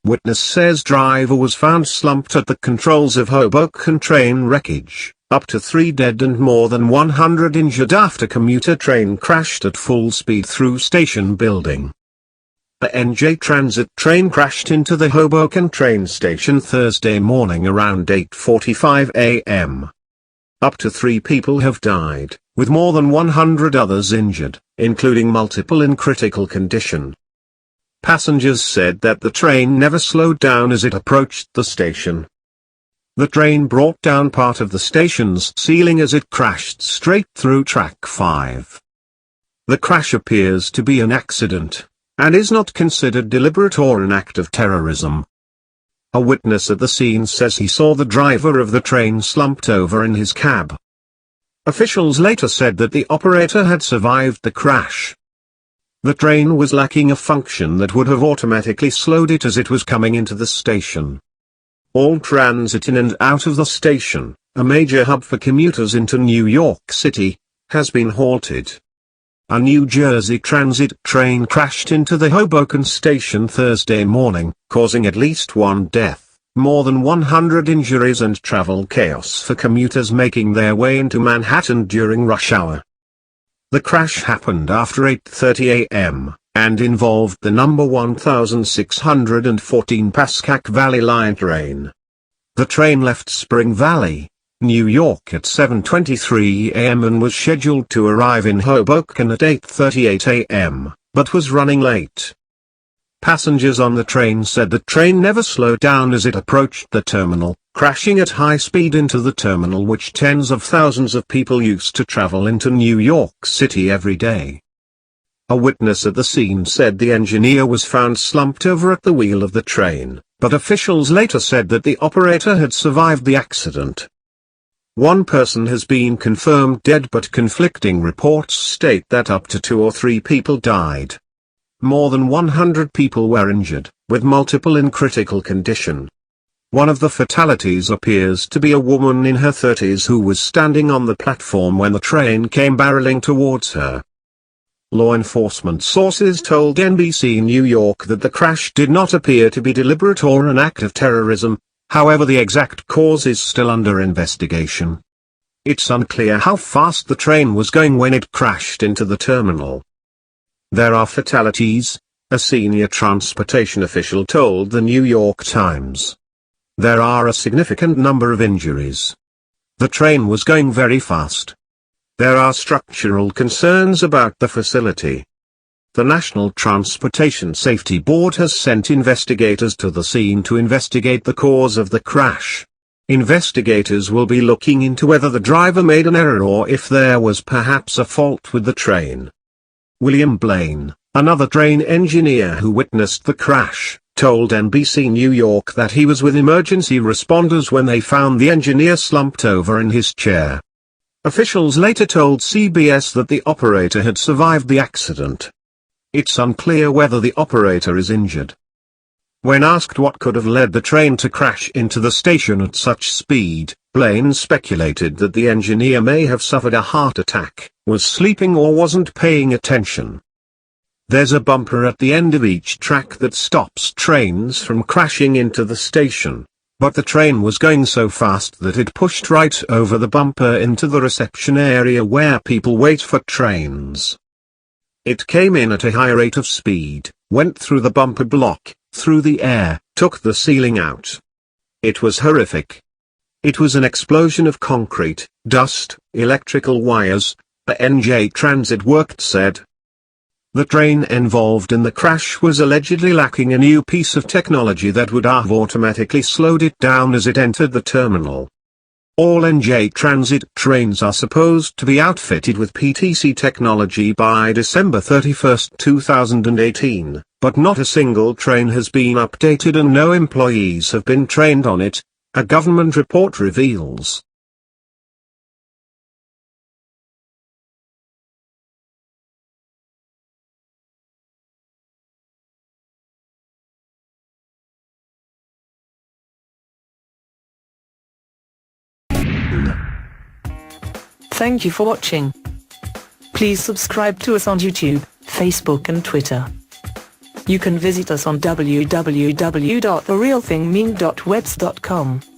Witness says driver was found slumped at the controls of Hoboken train wreckage, up to 3 dead and more than 100 injured after commuter train crashed at full speed through station building. The NJ Transit train crashed into the Hoboken train station Thursday morning around 8:45 a.m. Up to 3 people have died, with more than 100 others injured, including multiple in critical condition. Passengers said that the train never slowed down as it approached the station. The train brought down part of the station's ceiling as it crashed straight through track 5. The crash appears to be an accident, and is not considered deliberate or an act of terrorism. A witness at the scene says he saw the driver of the train slumped over in his cab. Officials later said that the operator had survived the crash. The train was lacking a function that would have automatically slowed it as it was coming into the station. All transit in and out of the station, a major hub for commuters into New York City, has been halted. A New Jersey Transit train crashed into the Hoboken station Thursday morning, causing at least 1 death, more than 100 injuries and travel chaos for commuters making their way into Manhattan during rush hour. The crash happened after 8:30 a.m., and involved the number 1614 Pascack Valley Line train. The train left Spring Valley, New York at 7:23 a.m. and was scheduled to arrive in Hoboken at 8:38 a.m., but was running late. Passengers on the train said the train never slowed down as it approached the terminal, crashing at high speed into the terminal which tens of thousands of people used to travel into New York City every day. A witness at the scene said the engineer was found slumped over at the wheel of the train, but officials later said that the operator had survived the accident. 1 person has been confirmed dead, but conflicting reports state that up to 2 or 3 people died. More than 100 people were injured, with multiple in critical condition. One of the fatalities appears to be a woman in her 30s who was standing on the platform when the train came barreling towards her. Law enforcement sources told NBC New York that the crash did not appear to be deliberate or an act of terrorism. However, the exact cause is still under investigation. It's unclear how fast the train was going when it crashed into the terminal. There are fatalities, a senior transportation official told the New York Times. There are a significant number of injuries. The train was going very fast. There are structural concerns about the facility. The National Transportation Safety Board has sent investigators to the scene to investigate the cause of the crash. Investigators will be looking into whether the driver made an error or if there was perhaps a fault with the train. William Blaine, another train engineer who witnessed the crash, told NBC New York that he was with emergency responders when they found the engineer slumped over in his chair. Officials later told CBS that the operator had survived the accident. It's unclear whether the operator is injured. When asked what could have led the train to crash into the station at such speed, Blaine speculated that the engineer may have suffered a heart attack, was sleeping or wasn't paying attention. There's a bumper at the end of each track that stops trains from crashing into the station, but the train was going so fast that it pushed right over the bumper into the reception area where people wait for trains. It came in at a high rate of speed, went through the bumper block, through the air, took the ceiling out. It was horrific. It was an explosion of concrete, dust, electrical wires, the NJ Transit worker said. The train involved in the crash was allegedly lacking a new piece of technology that would have automatically slowed it down as it entered the terminal. All NJ Transit trains are supposed to be outfitted with PTC technology by December 31, 2018, but not a single train has been updated and no employees have been trained on it, a government report reveals. Thank you for watching. Please subscribe to us on YouTube, Facebook and Twitter. You can visit us on www.therealthingmeme.webs.com.